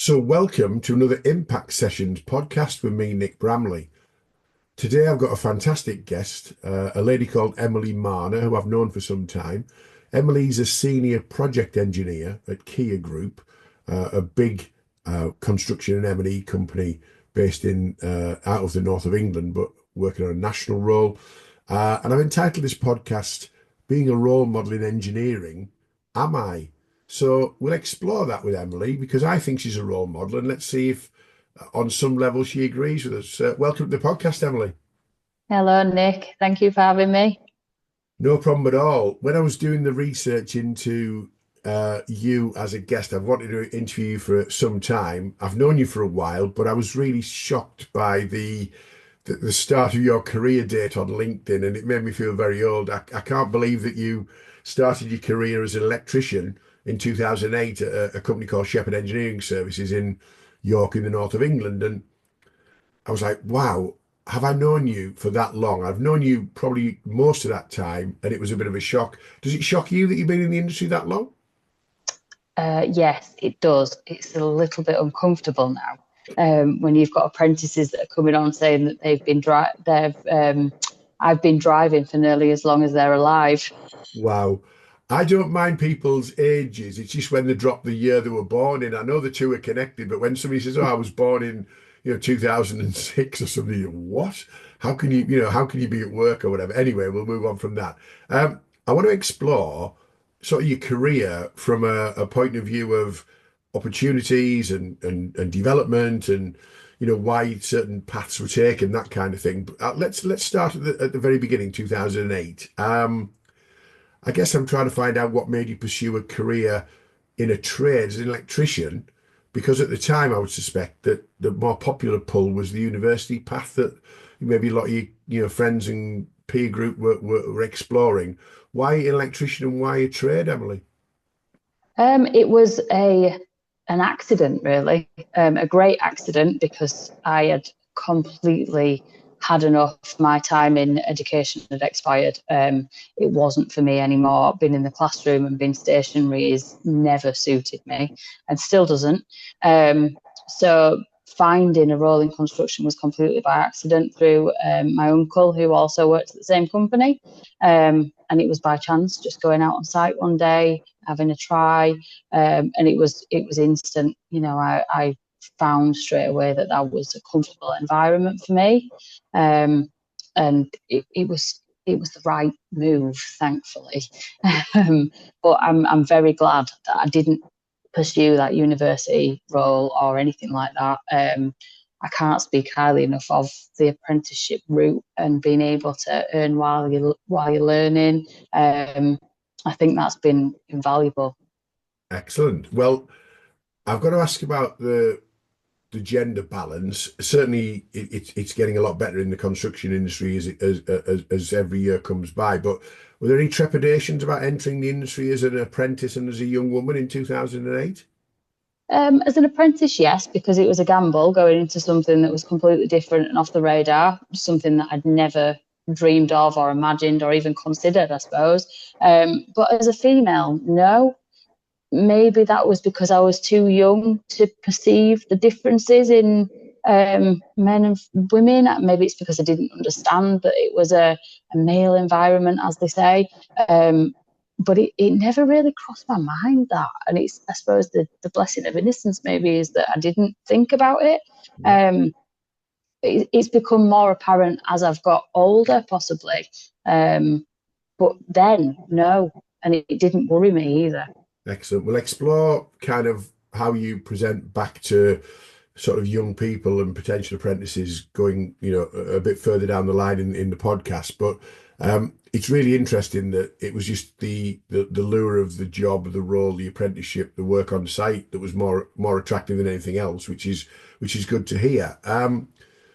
So, welcome to another Impact Sessions podcast with me, Nick Bramley. Today, I've got a fantastic guest, a lady called Emily Marner, who I've known for some time. Emily's a senior project engineer at Kier Group, a big construction and M&E company based in out of the north of England, but working on a national role. And I've entitled this podcast, Being a Role Model in Engineering, Am I? So we'll explore that with Emily because I think she's a role model, and let's see if on some level she agrees with us. Welcome to the podcast, Emily. Hello, Nick. Thank you for having me. No problem at all. When I was doing the research into you as a guest, I've wanted to interview you for some time. I've known you for a while, but I was really shocked by the start of your career date on LinkedIn, and it made me feel very old. I can't believe that you started your career as an electrician in 2008 at a company called Shepherd Engineering Services in York in the north of England. And I was like, wow, have I known you for that long? I've known you probably most of that time, and it was a bit of a shock. Does it shock you that you've been in the industry that long? Yes, it does. It's a little bit uncomfortable now when you've got apprentices that are coming on saying that I've been driving for nearly as long as they're alive. Wow. I don't mind people's ages. It's just when they drop the year they were born in. I know the two are connected, but when somebody says, "Oh, I was born in, 2006 or something," what? How can how can you be at work or whatever? Anyway, we'll move on from that. I want to explore sort of your career from a point of view of opportunities and development and why certain paths were taken, that kind of thing. But let's start at the very beginning, 2008. I guess I'm trying to find out what made you pursue a career in a trade as an electrician, because at the time I would suspect that the more popular pull was the university path that maybe a lot of your friends and peer group were exploring. Why an electrician and why a trade, Emily? It was an accident, really, a great accident because I had completely had enough. My time in education had expired. It wasn't for me anymore. Being in the classroom and being stationary is never suited me and still doesn't. So finding a role in construction was completely by accident through my uncle, who also worked at the same company. And it was by chance, just going out on site one day, having a try, and it was instant. I found straight away that that was a comfortable environment for me, and it was the right move, thankfully. But I'm very glad that I didn't pursue that university role or anything like that. I can't speak highly enough of the apprenticeship route and being able to earn while you're learning. I think that's been invaluable. Excellent. Well, I've got to ask about the gender balance. Certainly, it's getting a lot better in the construction industry as every year comes by. But were there any trepidations about entering the industry as an apprentice and as a young woman in 2008? As an apprentice, yes, because it was a gamble going into something that was completely different and off the radar, something that I'd never dreamed of or imagined or even considered, I suppose. But as a female, no. Maybe that was because I was too young to perceive the differences in men and women. Maybe it's because I didn't understand that it was a male environment, as they say. But it never really crossed my mind that. And it's, I suppose, the blessing of innocence maybe is that I didn't think about it. Um, it's become more apparent as I've got older, possibly. But then, no. And it didn't worry me either. Excellent. We'll explore kind of how you present back to sort of young people and potential apprentices going, a bit further down the line in the podcast. But it's really interesting that it was just the lure of the job, the role, the apprenticeship, the work on site that was more attractive than anything else, which is good to hear.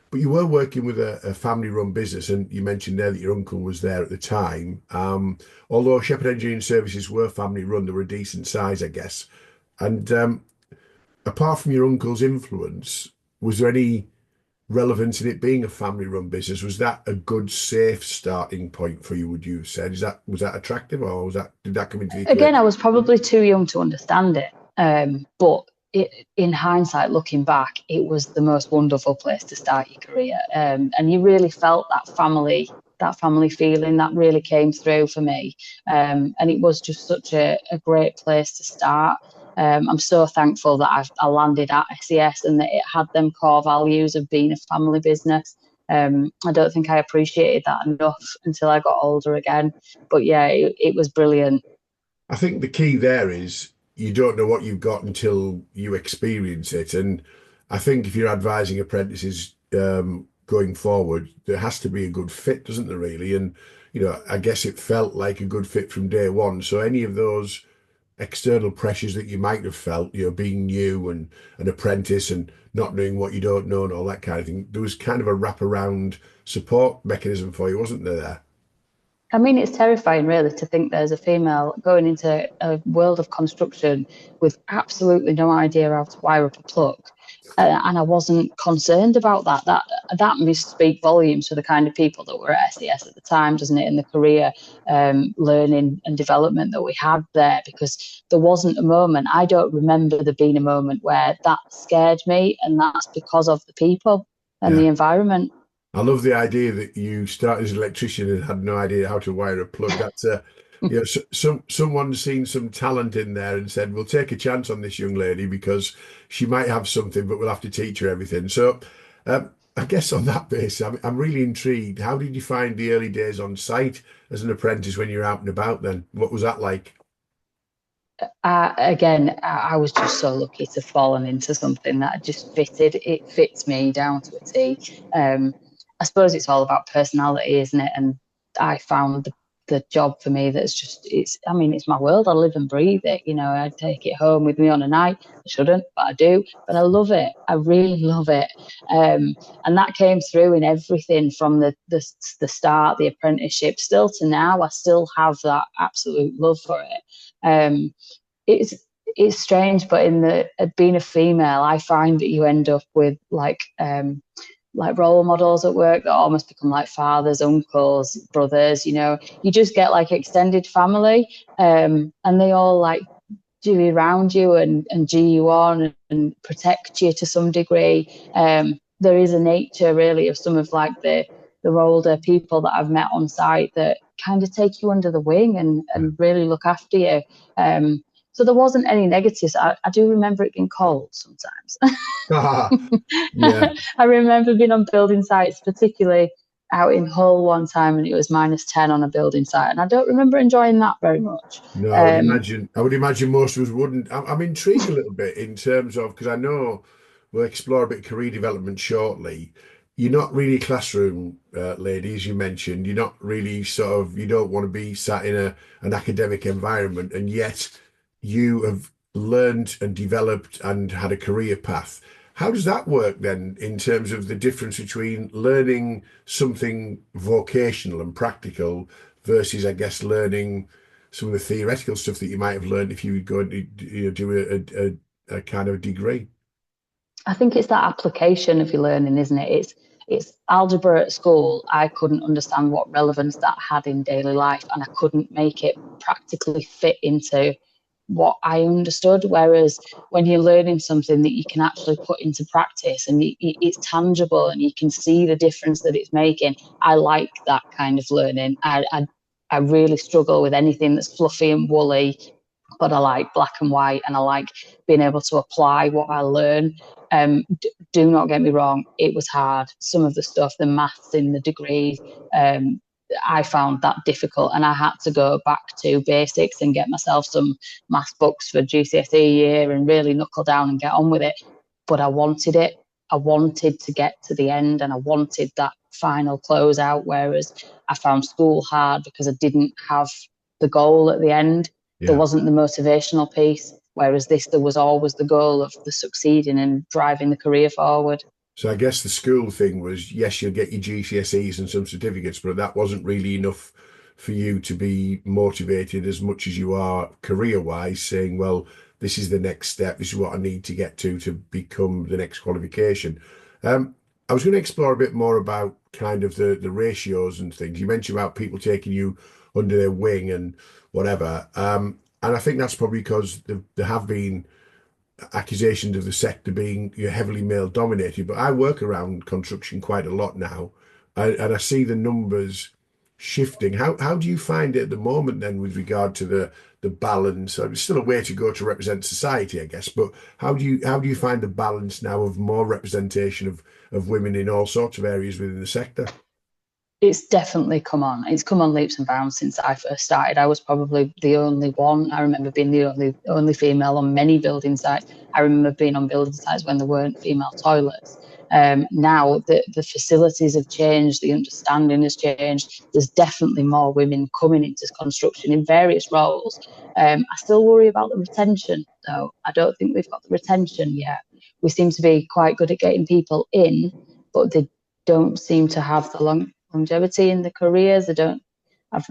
But you were working with a family-run business, and you mentioned there that your uncle was there at the time. Although Shepherd Engineering Services were family-run, they were a decent size, I guess. And apart from your uncle's influence, was there any relevance in it being a family-run business? Was that a good, safe starting point for you, would you have said? Was that attractive, or did that come into the Again, equation? I was probably too young to understand it, but in hindsight, looking back, it was the most wonderful place to start your career. And you really felt that family feeling that really came through for me. And it was just such a great place to start. I'm so thankful that I landed at SES and that it had them core values of being a family business. I don't think I appreciated that enough until I got older again. But yeah, it was brilliant. I think the key there is you don't know what you've got until you experience it. And I think if you're advising apprentices going forward, there has to be a good fit, doesn't there, really? And, I guess it felt like a good fit from day one. So any of those external pressures that you might have felt, being new and an apprentice and not knowing what you don't know and all that kind of thing, there was kind of a wraparound support mechanism for you, wasn't there? I mean, it's terrifying, really, to think there's a female going into a world of construction with absolutely no idea how to wire up a plug. And I wasn't concerned about that. That must speak volumes for the kind of people that were at SES at the time, doesn't it? And the career learning and development that we had there, because there wasn't a moment. I don't remember there being a moment where that scared me, and that's because of the people and Yeah. the environment. I love the idea that you started as an electrician and had no idea how to wire a plug. That's someone's seen some talent in there and said, "We'll take a chance on this young lady because she might have something, but we'll have to teach her everything." So, I guess on that basis, I'm really intrigued. How did you find the early days on site as an apprentice when you're out and about? Then, what was that like? Again, I was just so lucky to fallen into something that just fitted. It fits me down to a T. I suppose it's all about personality, isn't it? And I found the job for me that's just, I mean, it's my world. I live and breathe it. I take it home with me on a night. I shouldn't, but I do. But I love it. I really love it. And that came through in everything from the start, the apprenticeship, still to now. I still have that absolute love for it. It's it's strange, but in the being a female, I find that you end up with like role models at work that almost become like fathers, uncles, brothers. You just get like extended family, and they all like do around you and gee you on and protect you to some degree. There is a nature really of some of like the older people that I've met on site that kind of take you under the wing and really look after you. So there wasn't any negatives. I do remember it being cold sometimes. Yeah. I remember being on building sites, particularly out in Hull one time, and it was -10 on a building site, and I don't remember enjoying that very much. No, I would Um, imagine. I would imagine most of us wouldn't. I'm intrigued a little bit in terms of because I know we'll explore a bit of career development shortly. You're not really classroom lady, as you mentioned. You're not really sort of. You don't want to be sat in an academic environment, and yet you have learned and developed and had a career path. How does that work then in terms of the difference between learning something vocational and practical versus, I guess, learning some of the theoretical stuff that you might have learned if you would go and do a kind of degree? I think it's that application of your learning, isn't it? It's algebra at school. I couldn't understand what relevance that had in daily life, and I couldn't make it practically fit into what I understood. Whereas when you're learning something that you can actually put into practice and it's tangible and you can see the difference that it's making, I like that kind of learning. I really struggle with anything that's fluffy and woolly, but I like black and white, and I like being able to apply what I learn. Do not get me wrong, it was hard. Some of the stuff, the maths in the degree, I found that difficult, and I had to go back to basics and get myself some maths books for GCSE year and really knuckle down and get on with it. But I wanted it. I wanted to get to the end, and I wanted that final closeout. Whereas I found school hard because I didn't have the goal at the end. There Yeah. wasn't the motivational piece. Whereas this, there was always the goal of the succeeding and driving the career forward. So I guess the school thing was, yes, you'll get your GCSEs and some certificates, but that wasn't really enough for you to be motivated as much as you are career-wise, saying, well, this is the next step. This is what I need to get to become the next qualification. I was going to explore a bit more about kind of the ratios and things. You mentioned about people taking you under their wing and whatever. And I think that's probably because there have been accusations of the sector being heavily male dominated, but I work around construction quite a lot now, and I see the numbers shifting. How do you find it at the moment then with regard to the balance? It's still a way to go to represent society, I guess, but how do you find the balance now of more representation of women in all sorts of areas within the sector? It's definitely come on. It's come on leaps and bounds since I first started. I was probably the only one. I remember being the only female on many building sites. I remember being on building sites when there weren't female toilets. Now the facilities have changed, the understanding has changed. There's definitely more women coming into construction in various roles. I still worry about the retention, though. I don't think we've got the retention yet. We seem to be quite good at getting people in, but they don't seem to have the longevity in the careers. They don't have,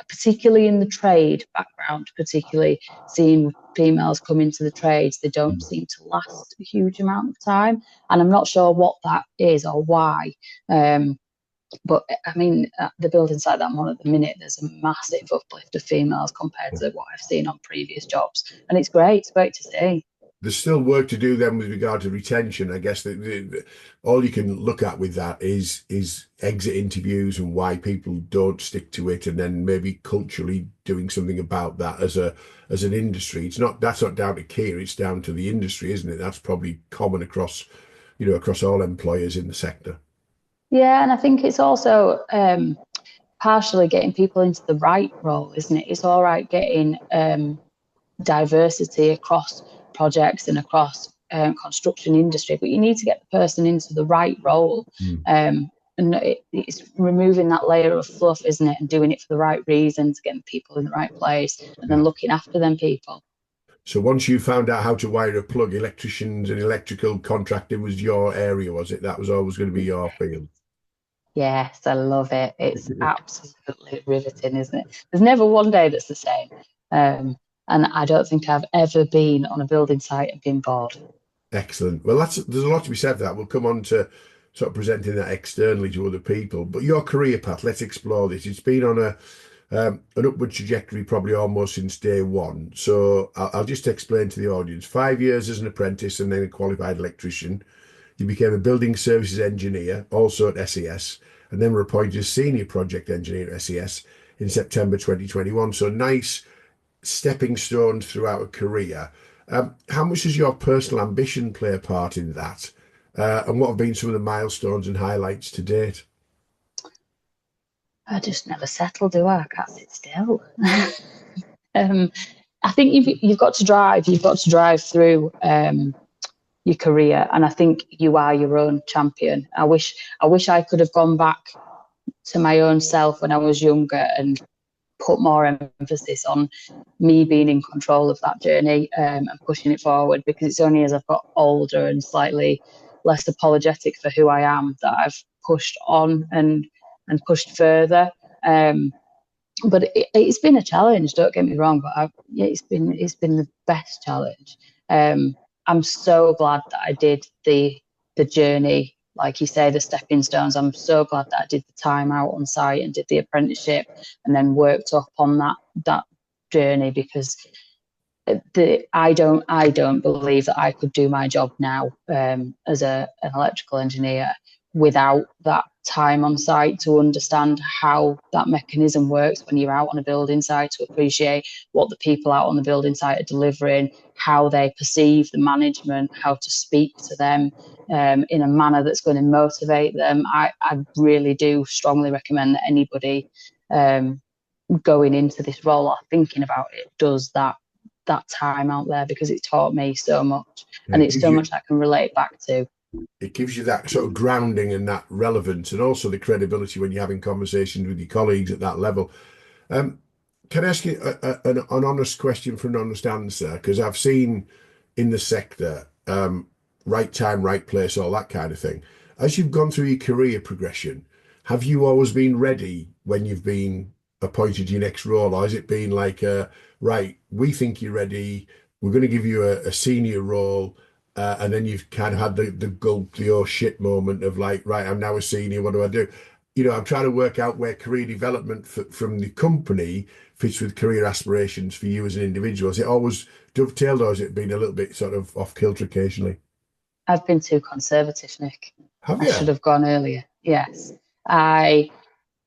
particularly in the trade background, particularly seeing females come into the trades, they don't seem to last a huge amount of time. And I'm not sure what that is or why. But I mean, at the building site that I'm on at the minute, there's a massive uplift of females compared to what I've seen on previous jobs. And it's great. It's great to see. There's still work to do then with regard to retention. I guess all you can look at with that is exit interviews and why people don't stick to it, and then maybe culturally doing something about that as an industry. That's not down to Kier, it's down to the industry, isn't it? That's probably common across across all employers in the sector. Yeah, and I think it's also partially getting people into the right role, isn't it? It's all right getting diversity across projects and across construction industry, but you need to get the person into the right role. And it's removing that layer of fluff, isn't it? And doing it for the right reasons, getting people in the right place, and then looking after them people. So once you found out how to wire a plug, electricians and electrical contracting was your area, was it? That was always going to be your field. Yes, I love it. It's absolutely riveting, isn't it? There's never one day that's the same. And I don't think I've ever been on a building site and been bored. Excellent. Well, there's a lot to be said for that. We'll come on to sort of presenting that externally to other people. But your career path, let's explore this. It's been on an upward trajectory probably almost since day one. So I'll just explain to the audience. 5 years as an apprentice and then a qualified electrician. You became a building services engineer, also at SES, and then were appointed as senior project engineer at SES in September 2021. So nice stepping stones throughout a career. How much does your personal ambition play a part in that? And what have been some of the milestones and highlights to date? I just never settle, do I? I can't sit still. I think you've got to drive. You've got to drive through your career, and I think you are your own champion. I wish I could have gone back to my own self when I was younger and put more emphasis on me being in control of that journey and pushing it forward, because it's only as I've got older and slightly less apologetic for who I am that I've pushed on and pushed further. But it's been a challenge, don't get me wrong, but it's been the best challenge. I'm so glad that I did the journey, like you say, the stepping stones. I'm so glad that I did the time out on site and did the apprenticeship and then worked up on that journey, because I don't believe that I could do my job now as an electrical engineer without that time on site to understand how that mechanism works when you're out on a building site, to appreciate what the people out on the building site are delivering, how they perceive the management, how to speak to them in a manner that's going to motivate them. I really do strongly recommend that anybody going into this role or thinking about it does that time out there, because it taught me so much, and it's so much I can relate back to. It gives you that sort of grounding and that relevance, and also the credibility when you're having conversations with your colleagues at that level. Can I ask you an honest question for an honest answer? Because I've seen in the sector, right time, right place, all that kind of thing. As you've gone through your career progression, have you always been ready when you've been appointed to your next role? Or has it been like, right, we think you're ready, we're going to give you a senior role, and then you've kind of had the gulp, the oh shit moment of like, right, I'm now a senior, what do I do? I'm trying to work out where career development from the company fits with career aspirations for you as an individual. Has it always dovetailed, or has it been a little bit sort of off kilter occasionally? I've been too conservative, Nick. Have I should you? have gone earlier. Yes. I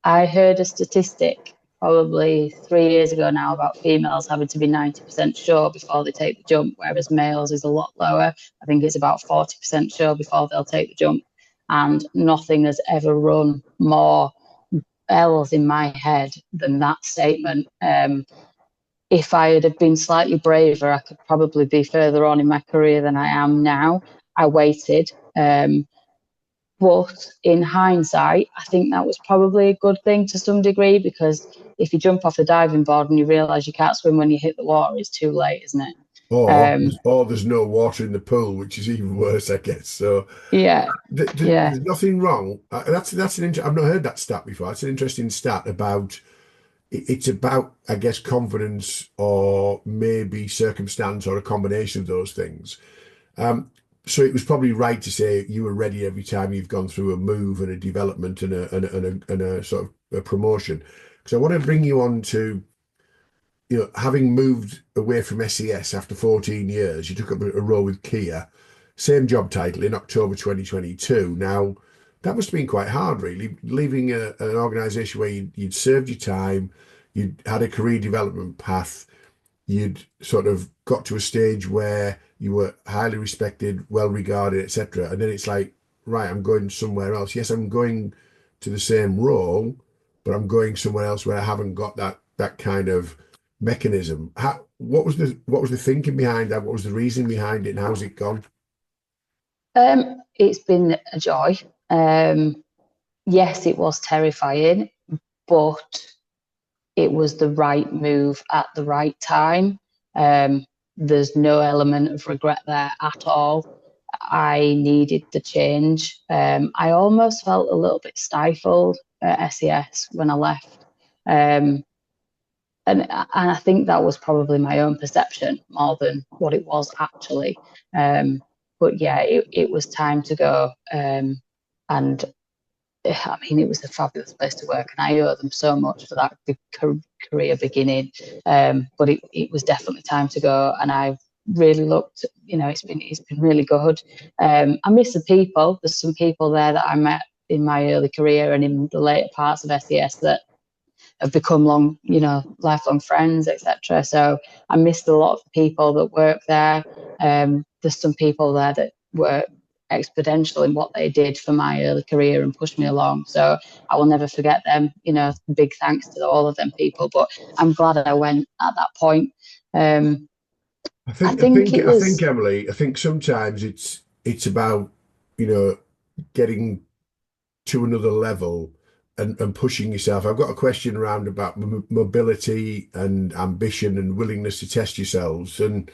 I heard a statistic probably 3 years ago now about females having to be 90% sure before they take the jump, whereas males is a lot lower. I think it's about 40% sure before they'll take the jump. And nothing has ever run more bells in my head than that statement. If I had been slightly braver, I could probably be further on in my career than I am now. I waited. But in hindsight, I think that was probably a good thing to some degree, because if you jump off the diving board and you realise you can't swim when you hit the water, it's too late, isn't it? Or Um, or there's no water in the pool, which is even worse, I guess. So yeah, yeah. there's nothing wrong. That's I've not heard that stat before. It's an interesting stat about it's about, I guess, confidence or maybe circumstance or a combination of those things. Um, so it was probably right to say you were ready every time you've gone through a move and a development and a sort of a promotion. Because I want to bring you on to, having moved away from SES after 14 years, you took up a role with Kier, same job title in October 2022. Now, that must have been quite hard, really, leaving an organisation where you'd served your time, you'd had a career development path, you'd sort of got to a stage where you were highly respected, well regarded, etc. And then it's like, right, I'm going somewhere else. Yes, I'm going to the same role, but I'm going somewhere else where I haven't got that kind of mechanism. What was the thinking behind that? What was the reason behind it, and how's it gone? It's been a joy. Yes, it was terrifying, but it was the right move at the right time. There's no element of regret there at all. I needed the change. I almost felt a little bit stifled at SES when I left. Um, and I think that was probably my own perception more than what it was actually. Um, but yeah, it was time to go. And I mean, it was a fabulous place to work, and I owe them so much for that career beginning. But it was definitely time to go, and I've really looked. It's been really good. I miss the people. There's some people there that I met in my early career and in the later parts of SES that have become lifelong friends, etc. So I missed a lot of the people that work there. There's some people there that were exponential in what they did for my early career and pushed me along. So I will never forget them. Big thanks to all of them people. But I'm glad I went at that point. I I think, I think think, it I think, was Emily, I think sometimes it's about, you know, getting to another level and pushing yourself. I've got a question around about mobility and ambition and willingness to test yourselves. And,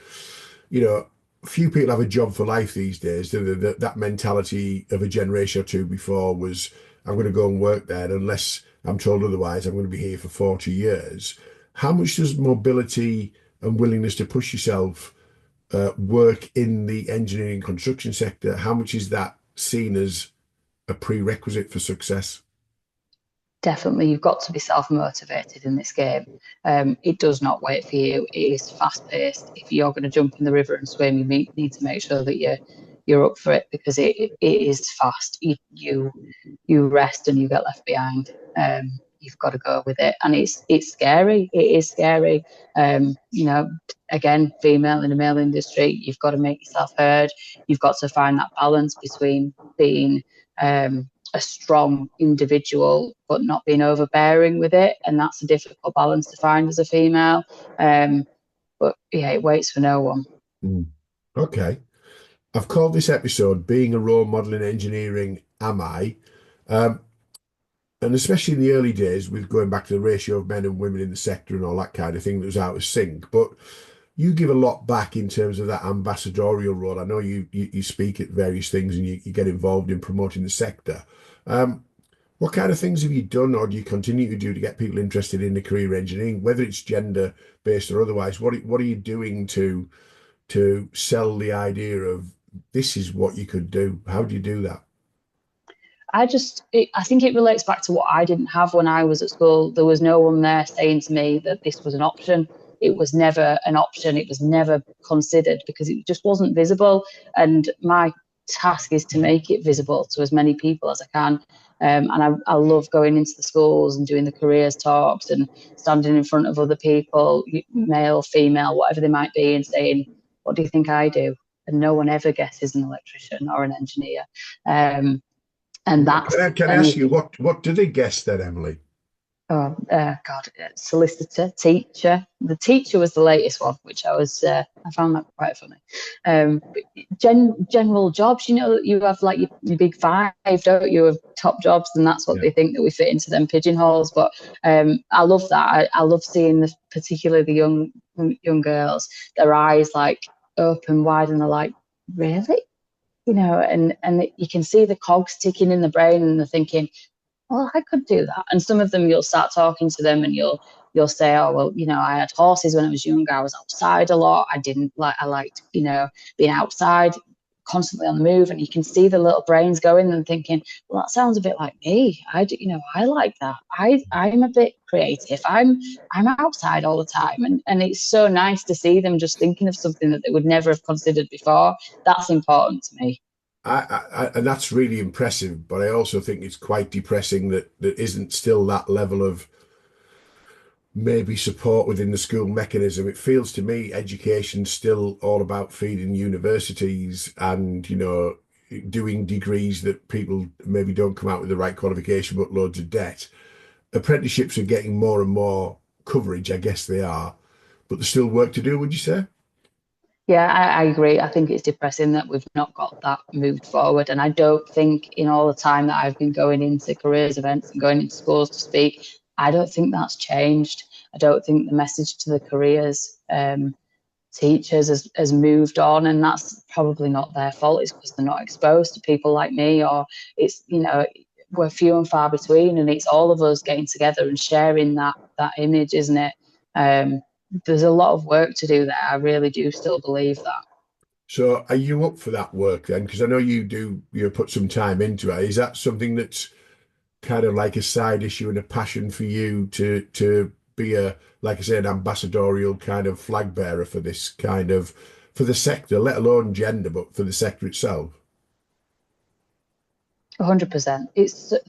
you know, few people have a job for life these days. That mentality of a generation or two before was, I'm going to go and work there. And unless I'm told otherwise, I'm going to be here for 40 years. How much does mobility and willingness to push yourself work in the engineering construction sector? How much is that seen as a prerequisite for success? definitely, you've got to be self-motivated in this game. It does not wait for you. It is fast-paced. If you're going to jump in the river and swim, you need to make sure that you're up for it, because it is fast. You rest and you get left behind. You've got to go with it, and it's scary. It is scary. Again, female in the male industry, you've got to make yourself heard. You've got to find that balance between being a strong individual but not being overbearing with it, and that's a difficult balance to find as a female. But yeah, it waits for no one. Mm. Okay. I've called this episode Being a Role Model in Engineering, Am I? Um, and especially in the early days, with going back to the ratio of men and women in the sector and all that kind of thing that was out of sync. But you give a lot back in terms of that ambassadorial role. I know you speak at various things and you get involved in promoting the sector. Um, what kind of things have you done or do you continue to do to get people interested in the career engineering, whether it's gender based or otherwise? What are you doing to sell the idea of this is what you could do? How do you do that? I think it relates back to what I didn't have when I was at school. There was no one there saying to me that this was an option. It was never an option. It was never considered because it just wasn't visible. And my task is to make it visible to as many people as I can. And I love going into the schools and doing the careers talks and standing in front of other people, male, female, whatever they might be, and saying, what do you think I do? And no one ever guesses an electrician or an engineer. And that's Can I ask you what do they guess then, Emily? God, solicitor, teacher. The teacher was the latest one, which I found that quite funny. General jobs, you have like your big five, don't you, of top jobs, and that's what they think that we fit into them pigeonholes. But I love that. I love seeing particularly the young girls, their eyes like open wide, and they're like, really? And you can see the cogs ticking in the brain, and they're thinking, well, I could do that. And some of them, you'll start talking to them and you'll say, oh, well, I had horses when I was younger. I was outside a lot. I liked, being outside, constantly on the move. And you can see the little brains going and thinking, well, that sounds a bit like me. I like that. I'm a bit creative. I'm outside all the time. And it's so nice to see them just thinking of something that they would never have considered before. That's important to me. And that's really impressive, but I also think it's quite depressing that there isn't still that level of maybe support within the school mechanism. It feels to me education's still all about feeding universities and, doing degrees that people maybe don't come out with the right qualification, but loads of debt. Apprenticeships are getting more and more coverage, I guess they are, but there's still work to do, would you say? Yeah, I agree. I think it's depressing that we've not got that moved forward. And I don't think in all the time that I've been going into careers events and going into schools to speak, I don't think that's changed. I don't think the message to the careers teachers has moved on, and that's probably not their fault. It's because they're not exposed to people like me, or it's, we're few and far between, and it's all of us getting together and sharing that image, isn't it? There's a lot of work to do there. I really do still believe that. So are you up for that work then? Because I know you do, put some time into it. Is that something that's kind of like a side issue and a passion for you to be like I say, an ambassadorial kind of flag bearer for this kind of, for the sector, let alone gender, but for the sector itself? 100%.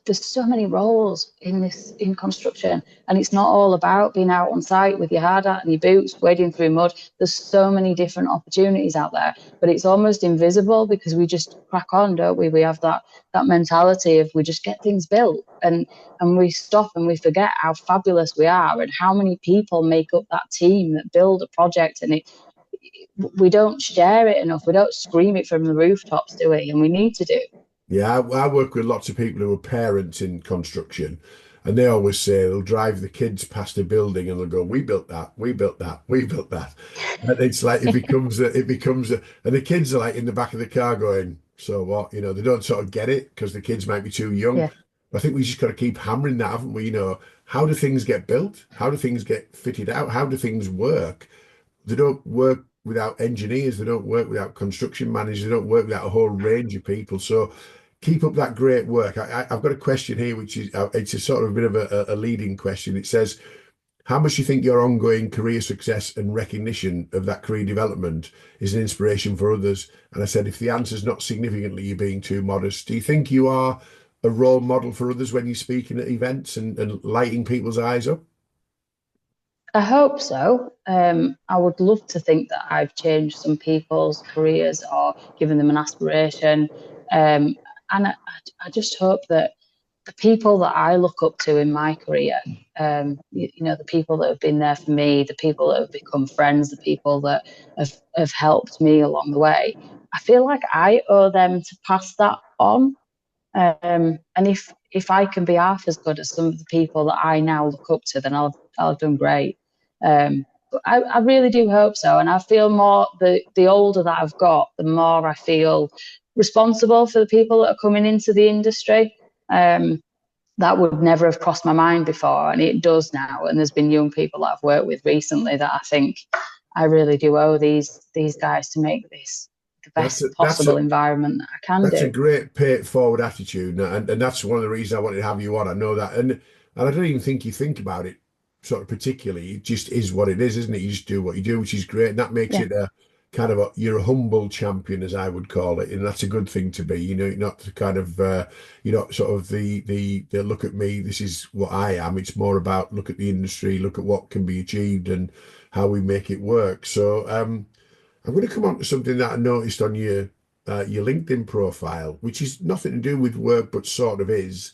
There's so many roles in construction, and it's not all about being out on site with your hard hat and your boots wading through mud. There's so many different opportunities out there, but it's almost invisible because we just crack on, don't we? We have that mentality of we just get things built, and we stop and we forget how fabulous we are and how many people make up that team that build a project. And we don't share it enough. We don't scream it from the rooftops, do we? And we need to do. Yeah, I work with lots of people who are parents in construction, and they always say they'll drive the kids past a building and they'll go, "We built that, we built that, we built that," and it's like and the kids are like in the back of the car going, "So what?" They don't sort of get it because the kids might be too young. Yeah. But I think we just got to keep hammering that, haven't we? How do things get built? How do things get fitted out? How do things work? They don't work without engineers. They don't work without construction managers. They don't work without a whole range of people. So keep up that great work. I've got a question here, which is it's a sort of a bit of a leading question. It says, how much do you think your ongoing career success and recognition of that career development is an inspiration for others? And I said, if the answer is not significantly, you're being too modest. Do you think you are a role model for others when you're speaking at events and lighting people's eyes up? I hope so. I would love to think that I've changed some people's careers or given them an aspiration. And I just hope that the people that I look up to in my career, the people that have been there for me, the people that have become friends, the people that have helped me along the way, I feel like I owe them to pass that on. And if I can be half as good as some of the people that I now look up to, then I'll have done great. But I really do hope so, and I feel more the older that I've got, the more I feel responsible for the people that are coming into the industry. That would never have crossed my mind before, and it does now. And there's been young people that I've worked with recently that I think I really do owe these guys to make the That's a, best that's a possible environment that I can that's a do. great pay it forward attitude, and that's one of the reasons I wanted to have you on. I know that, and I don't even think you think about it sort of particularly. It just is what it is, isn't it? You just do what you do, which is great, and that makes Yeah. it a kind of you're a humble champion, as I would call it, and that's a good thing to be. You know, not to kind of you're not sort of the look at me, this is what I am. It's more about look at the industry, look at what can be achieved, and how we make it work. So I'm going to come on to something that I noticed on your LinkedIn profile, which is nothing to do with work, but sort of is.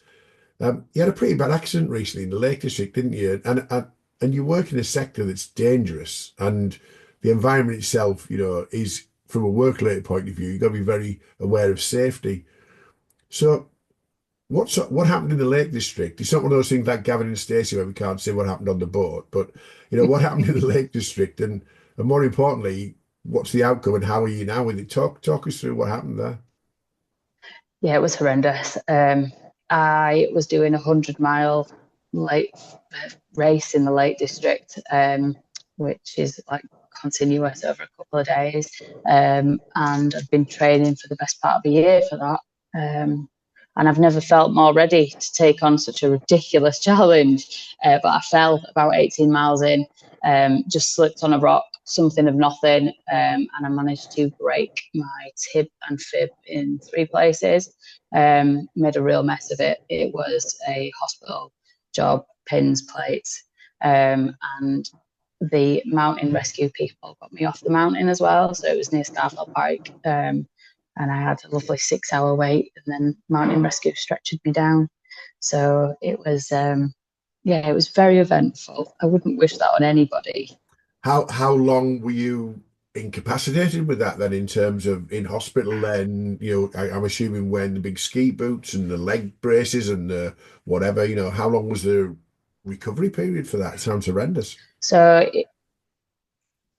You had a pretty bad accident recently in the Lake District, didn't you? And you work in a sector that's dangerous, and the environment itself, you know, is from a work-related point of view, you've got to be very aware of safety. So, what happened in the Lake District? It's not one of those things like Gavin and Stacey where we can't say what happened on the boat, but you know, what happened in the Lake District, and more importantly, what's the outcome and how are you now with it? Talk us through what happened there. Yeah, it was horrendous. I was doing 100-mile lake race in the Lake District, which is like continuous over a couple of days. And I've been training for the best part of a year for that. And I've never felt more ready to take on such a ridiculous challenge. But I fell about 18 miles in, just slipped on a rock, something of nothing, and I managed to break my tib and fib in 3 places. Made a real mess of it. It was a hospital job, pins, plates, and the mountain rescue people got me off the mountain as well. So it was near Scafell Pike. And I had a lovely 6 hour wait, and then mountain rescue stretchered me down. So it was, yeah, it was very eventful. I wouldn't wish that on anybody. How long were you incapacitated with that then in terms of in hospital then, you know, I'm assuming wearing the big ski boots and the leg braces and the whatever, you know, how long was the recovery period for that? It sounds horrendous. So it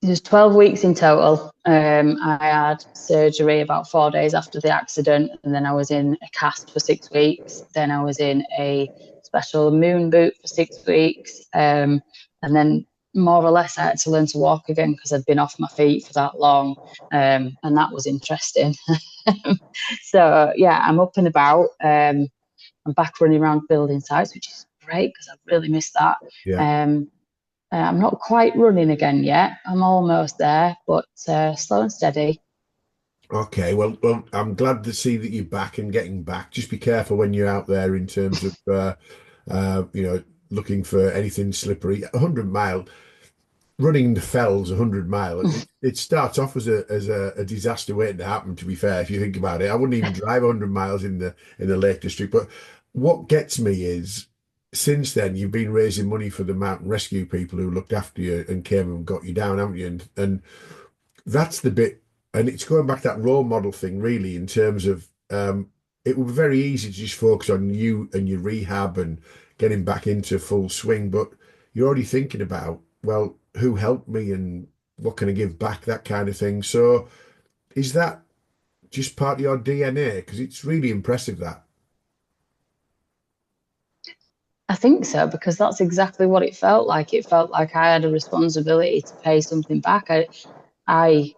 was 12 weeks in total. I had surgery about 4 days after the accident, and then I was in a cast for 6 weeks. Then I was in a special moon boot for 6 weeks. And then more or less I had to learn to walk again because I'd been off my feet for that long. And that was interesting. So yeah, I'm up and about. I'm back running around building sites, which is great because I've really missed that. Yeah. Um, I'm not quite running again yet. I'm almost there, but slow and steady. Okay, well, I'm glad to see that you're back and getting back. Just be careful when you're out there in terms of, you know, looking for anything slippery. 100 mile running in the fells, 100 mile. It starts off as a disaster waiting to happen. To be fair, if you think about it, I wouldn't even drive 100 miles in the Lake District. But what gets me is since then you've been raising money for the mountain rescue people who looked after you and came and got you down, haven't you? And that's the bit, and it's going back to that role model thing, really, in terms of it would be very easy to just focus on you and your rehab and getting back into full swing, but you're already thinking about, well, who helped me and what can I give back, that kind of thing. So is that just part of your DNA? Because it's really impressive that. I think so, because that's exactly what it felt like. It felt like I had a responsibility to pay something back. I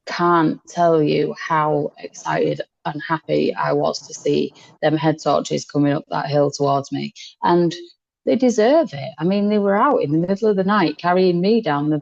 can't tell you how excited and happy I was to see them head torches coming up that hill towards me. And they deserve it. I mean, they were out in the middle of the night carrying me down the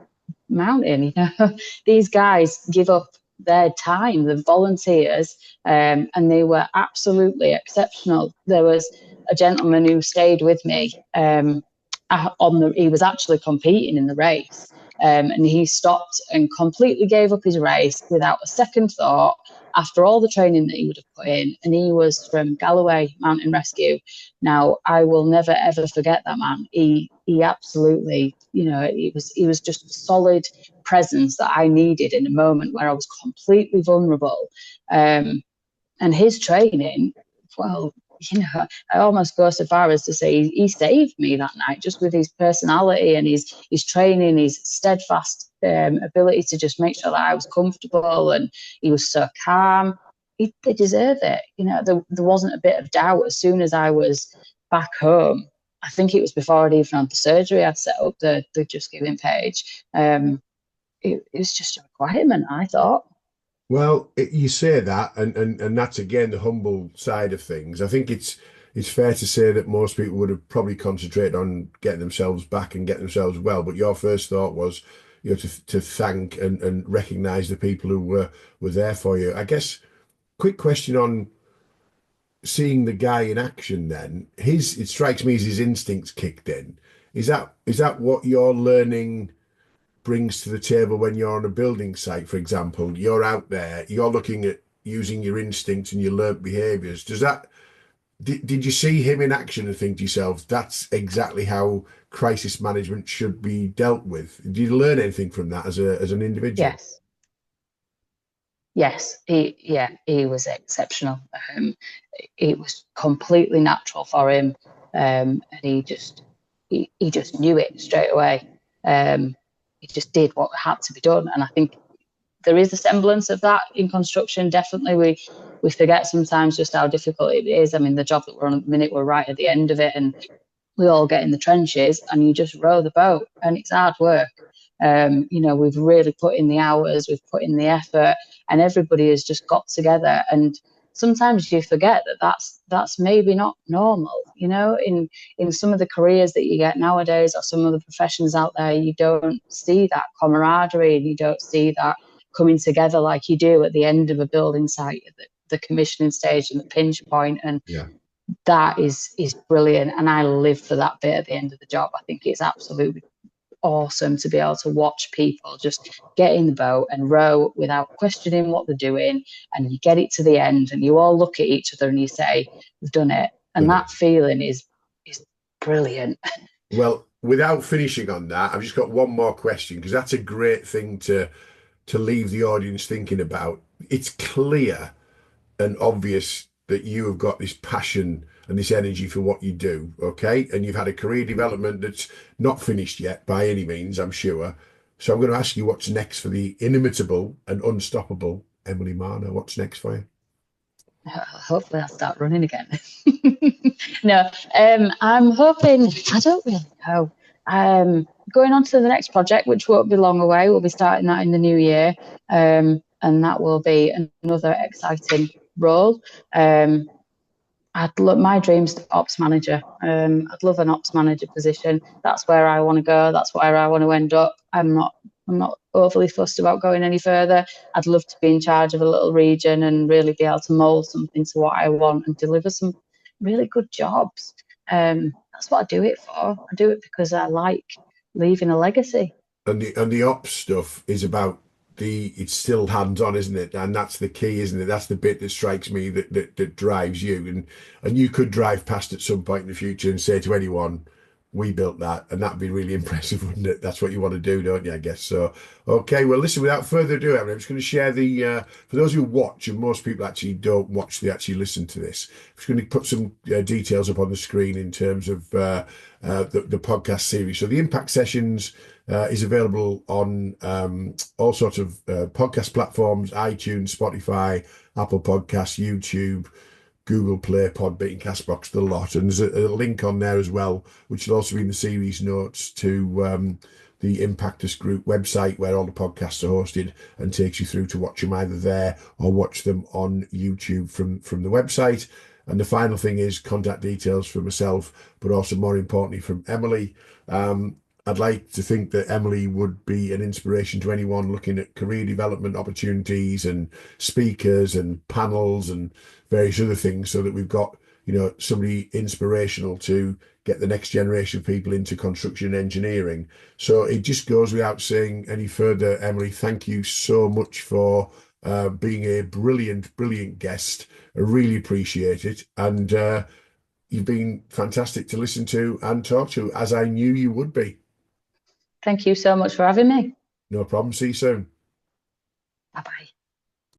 mountain. You know, these guys give up their time, the volunteers, and they were absolutely exceptional. There was a gentleman who stayed with me. He was actually competing in the race, and he stopped and completely gave up his race without a second thought after all the training that he would have put in. And he was from Galloway Mountain Rescue. Now, I will never ever forget that man. He absolutely, you know, he was just a solid presence that I needed in a moment where I was completely vulnerable. And his training, well, you know, I almost go so far as to say he saved me that night just with his personality and his training, his steadfast ability to just make sure that I was comfortable, and he was so calm. They deserve it. You know, there wasn't a bit of doubt as soon as I was back home. I think it was before I'd even had the surgery. I'd set up the Just Giving page. It was just a requirement, I thought. Well, you say that, and that's again the humble side of things. I think it's fair to say that most people would have probably concentrated on getting themselves back and getting themselves well. But your first thought was, to thank and recognize the people who were there for you. I guess. Quick question on seeing the guy in action. Then it strikes me as his instincts kicked in. Is that what you're learning brings to the table when you're on a building site, for example? You're out there, you're looking at using your instincts and your learnt behaviors. Did you see him in action and think to yourself, that's exactly how crisis management should be dealt with? Did you learn anything from that as an individual? Yes. Yes, he was exceptional. It was completely natural for him, and he just knew it straight away. He just did what had to be done, and I think there is a semblance of that in construction. Definitely, we forget sometimes just how difficult it is. I mean, the job that we're on at the minute, we're right at the end of it, and we all get in the trenches and you just row the boat, and it's hard work. We've really put in the hours, we've put in the effort, and everybody has just got together. And sometimes you forget that that's maybe not normal. In some of the careers that you get nowadays, or some of the professions out there, you don't see that camaraderie, and you don't see that coming together like you do at the end of a building site, at the commissioning stage and the pinch point. And Yeah, that is brilliant, and I live for that bit at the end of the job. I think it's absolutely awesome to be able to watch people just get in the boat and row without questioning what they're doing, and you get it to the end and you all look at each other and you say, we've done it. And done it. that feeling is brilliant. Well, without finishing on that, I've just got one more question because that's a great thing to leave the audience thinking about. It's clear and obvious that you have got this passion and this energy for what you do, okay? And you've had a career development that's not finished yet by any means, I'm sure. So I'm going to ask you what's next for the inimitable and unstoppable Emily Marner. What's next for you? Hopefully I'll start running again. No, I'm hoping, I don't really know. Going on to the next project, which won't be long away. We'll be starting that in the new year. And that will be another exciting role. My dream's ops manager. I'd love an ops manager position. That's where I want to go. That's where I want to end up. I'm not overly fussed about going any further. I'd love to be in charge of a little region and really be able to mould something to what I want and deliver some really good jobs. That's what I do it for. I do it because I like leaving a legacy. And the ops stuff is about it's still hands on, isn't it? And that's the key, isn't it? That's the bit that strikes me that drives you. And you could drive past at some point in the future and say to anyone, we built that, and that'd be really impressive, wouldn't it? That's what you want to do, don't you? I guess so. Okay, well, listen, without further ado, I'm just going to share for those who watch, and most people actually don't watch, they actually listen to this. I'm just going to put some details up on the screen in terms of the podcast series. So the Impact Sessions is available on all sorts of podcast platforms: iTunes, Spotify, Apple Podcasts, YouTube, Google Play, Podbean, Castbox, the lot. And there's a link on there as well, which will also be in the series notes to the IMPACTUS Group website, where all the podcasts are hosted, and takes you through to watch them either there or watch them on YouTube from the website. And the final thing is contact details for myself, but also more importantly from Emily. I'd like to think that Emily would be an inspiration to anyone looking at career development opportunities and speakers and panels and various other things, so that we've got, somebody inspirational to get the next generation of people into construction and engineering. So it just goes without saying any further, Emily, thank you so much for being a brilliant, brilliant guest. I really appreciate it. And you've been fantastic to listen to and talk to, as I knew you would be. Thank you so much for having me. No problem. See you soon. Bye bye.